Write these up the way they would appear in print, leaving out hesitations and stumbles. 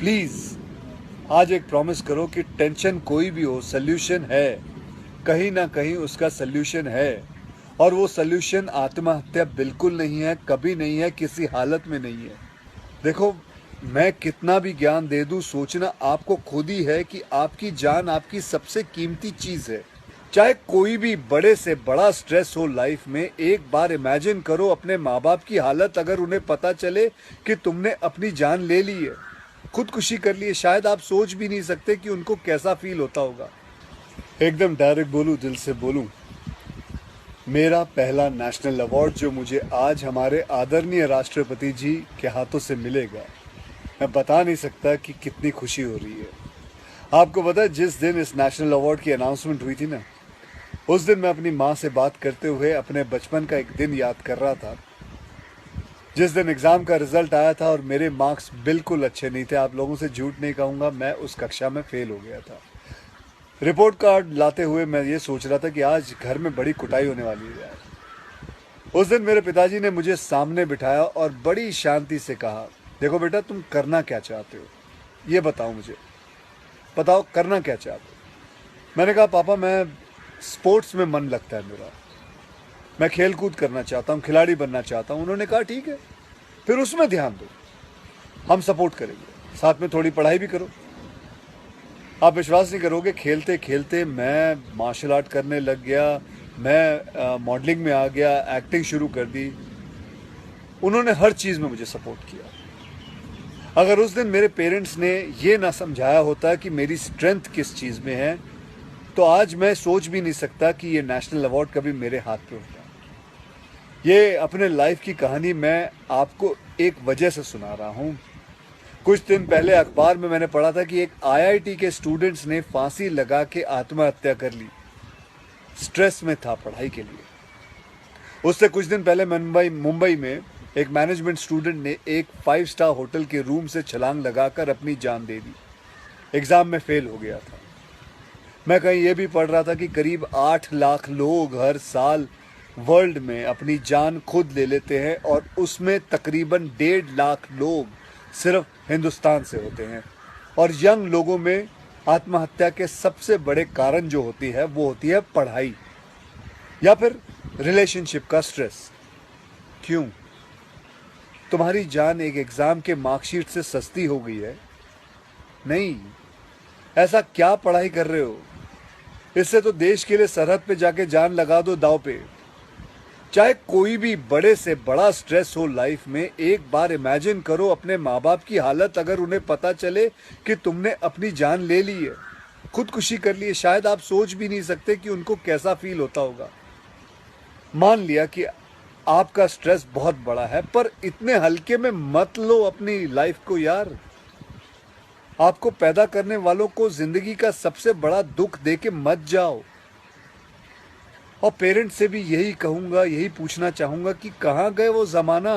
Please आज एक promise करो कि टेंशन कोई भी हो, सोल्यूशन है, कहीं ना कहीं उसका सोल्यूशन है। और वो सोल्यूशन आत्महत्या बिल्कुल नहीं है, कभी नहीं है, किसी हालत में नहीं है। देखो, मैं कितना भी ज्ञान दे दूं, सोचना आपको खुद ही है कि आपकी जान आपकी सबसे कीमती चीज है। चाहे कोई भी बड़े से बड़ा स्ट्रेस हो लाइफ में, एक बार इमेजिन करो अपने माँ बाप की हालत अगर उन्हें पता चले कि तुमने अपनी जान ले ली है, खुदकुशी कर ली है। शायद आप सोच भी नहीं सकते कि उनको कैसा फील होता होगा। एकदम डायरेक्ट बोलूं, दिल से बोलूं, मेरा पहला नेशनल अवार्ड जो मुझे आज हमारे आदरणीय राष्ट्रपति जी के हाथों से मिलेगा, मैं बता नहीं सकता कि कितनी खुशी हो रही है। आपको पता है, जिस दिन इस नेशनल अवार्ड की अनाउंसमेंट हुई थी ना, उस दिन मैं अपनी माँ से बात करते हुए अपने बचपन का एक दिन याद कर रहा था, जिस दिन एग्ज़ाम का रिजल्ट आया था और मेरे मार्क्स बिल्कुल अच्छे नहीं थे। आप लोगों से झूठ नहीं कहूँगा, मैं उस कक्षा में फेल हो गया था। रिपोर्ट कार्ड लाते हुए मैं ये सोच रहा था कि आज घर में बड़ी कुटाई होने वाली है यार। उस दिन मेरे पिताजी ने मुझे सामने बिठाया और बड़ी शांति से कहा, देखो बेटा, तुम करना क्या चाहते हो, ये बताओ मुझे, बताओ करना क्या चाहते हो। मैंने कहा, पापा मैं स्पोर्ट्स में मन लगता है मेरा, मैं खेल कूद करना चाहता हूँ, खिलाड़ी बनना चाहता हूँ। उन्होंने कहा, ठीक है, फिर उसमें ध्यान दो, हम सपोर्ट करेंगे, साथ में थोड़ी पढ़ाई भी करो। आप विश्वास नहीं करोगे, खेलते खेलते मैं मार्शल आर्ट करने लग गया, मैं मॉडलिंग में आ गया, एक्टिंग शुरू कर दी। उन्होंने हर चीज़ में मुझे सपोर्ट किया। अगर उस दिन मेरे पेरेंट्स ने ये ना समझाया होता कि मेरी स्ट्रेंथ किस चीज़ में है, तो आज मैं सोच भी नहीं सकता कि ये नेशनल अवार्ड कभी मेरे हाथ पे होता। ये अपने लाइफ की कहानी मैं आपको एक वजह से सुना रहा हूँ। कुछ दिन पहले अखबार में मैंने पढ़ा था कि एक आईआईटी के स्टूडेंट्स ने फांसी लगा के आत्महत्या कर ली। स्ट्रेस में था पढ़ाई के लिए। उससे कुछ दिन पहले मुंबई में एक मैनेजमेंट स्टूडेंट ने एक 5 स्टार होटल के रूम से छलांग लगाकर अपनी जान दे दी। एग्जाम में फेल हो गया था। मैं कहीं ये भी पढ़ रहा था कि करीब 8 लाख लोग हर साल वर्ल्ड में अपनी जान खुद ले लेते हैं और उसमें तकरीबन 1.5 लाख लोग सिर्फ हिंदुस्तान से होते हैं। और यंग लोगों में आत्महत्या के सबसे बड़े कारण जो होती है वो होती है पढ़ाई या फिर रिलेशनशिप का स्ट्रेस। क्यों? तुम्हारी जान एक एग्जाम के मार्कशीट से सस्ती हो गई है? नहीं। ऐसा क्या पढ़ाई कर रहे हो? इससे तो देश के लिए सरहद पे जाके जान लगा दो दांव पे। चाहे कोई भी बड़े से बड़ा स्ट्रेस हो लाइफ में, एक बार इमेजिन करो अपने माँ बाप की हालत अगर उन्हें पता चले कि तुमने अपनी जान ले ली है, खुदकुशी कर ली है। शायद आप सोच भी नहीं सकते कि उनको कैसा फील होता होगा। मान लिया कि आपका स्ट्रेस बहुत बड़ा है, पर इतने हल्के में मत लो अपनी लाइफ को यार। आपको पैदा करने वालों को जिंदगी का सबसे बड़ा दुख दे के मत जाओ। और पेरेंट्स से भी यही कहूँगा, यही पूछना चाहूँगा कि कहाँ गए वो ज़माना,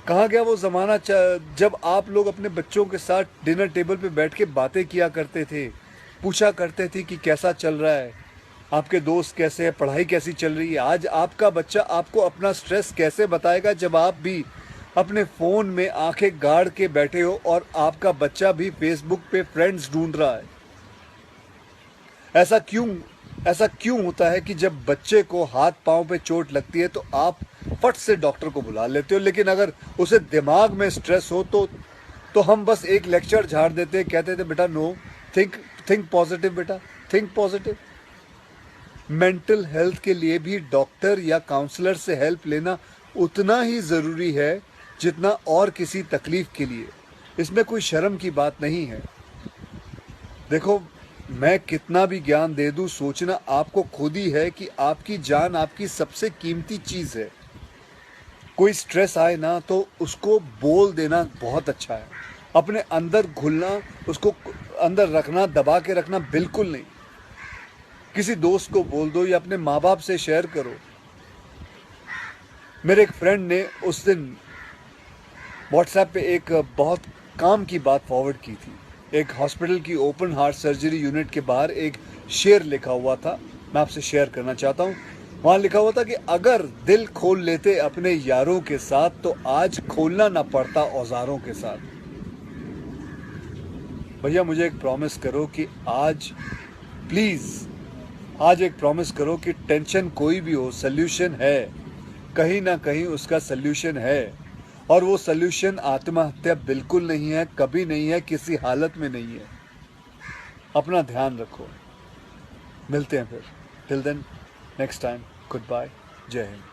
कहाँ गया वो ज़माना जब आप लोग अपने बच्चों के साथ डिनर टेबल पे बैठ के बातें किया करते थे, पूछा करते थे कि कैसा चल रहा है, आपके दोस्त कैसे हैं, पढ़ाई कैसी चल रही है। आज आपका बच्चा आपको अपना स्ट्रेस कैसे बताएगा जब आप भी अपने फ़ोन में आंखें गाड़ के बैठे हो और आपका बच्चा भी फेसबुक पे फ्रेंड्स ढूंढ रहा है। ऐसा क्यों होता है कि जब बच्चे को हाथ पांव पे चोट लगती है तो आप फट से डॉक्टर को बुला लेते हो, लेकिन अगर उसे दिमाग में स्ट्रेस हो तो हम बस एक लेक्चर झाड़ देते, कहते थे बेटा नो, थिंक पॉजिटिव बेटा, थिंक पॉजिटिव। मेंटल हेल्थ के लिए भी डॉक्टर या काउंसलर से हेल्प लेना उतना ही ज़रूरी है जितना और किसी तकलीफ के लिए। इसमें कोई शर्म की बात नहीं है। देखो, मैं कितना भी ज्ञान दे दूं, सोचना आपको खुद ही है कि आपकी जान आपकी सबसे कीमती चीज़ है। कोई स्ट्रेस आए ना तो उसको बोल देना बहुत अच्छा है। अपने अंदर घुलना, उसको अंदर रखना, दबा के रखना बिल्कुल नहीं। किसी दोस्त को बोल दो या अपने माँ बाप से शेयर करो। मेरे एक फ्रेंड ने उस दिन व्हाट्सएप पे एक बहुत काम की बात फॉरवर्ड की थी। एक हॉस्पिटल की ओपन हार्ट सर्जरी यूनिट के बाहर एक शेर लिखा हुआ था, मैं आपसे शेयर करना चाहता हूँ। वहाँ लिखा हुआ था कि अगर दिल खोल लेते अपने यारों के साथ तो आज खोलना ना पड़ता औजारों के साथ। भैया मुझे एक प्रॉमिस करो कि आज प्लीज़ आज एक प्रॉमिस करो कि टेंशन कोई भी हो सल्यूशन है, कहीं ना कहीं उसका सल्यूशन है और वो सल्यूशन आत्महत्या बिल्कुल नहीं है, कभी नहीं है, किसी हालत में नहीं है। अपना ध्यान रखो, मिलते हैं फिर। Till then next time, goodbye, जय हिंद।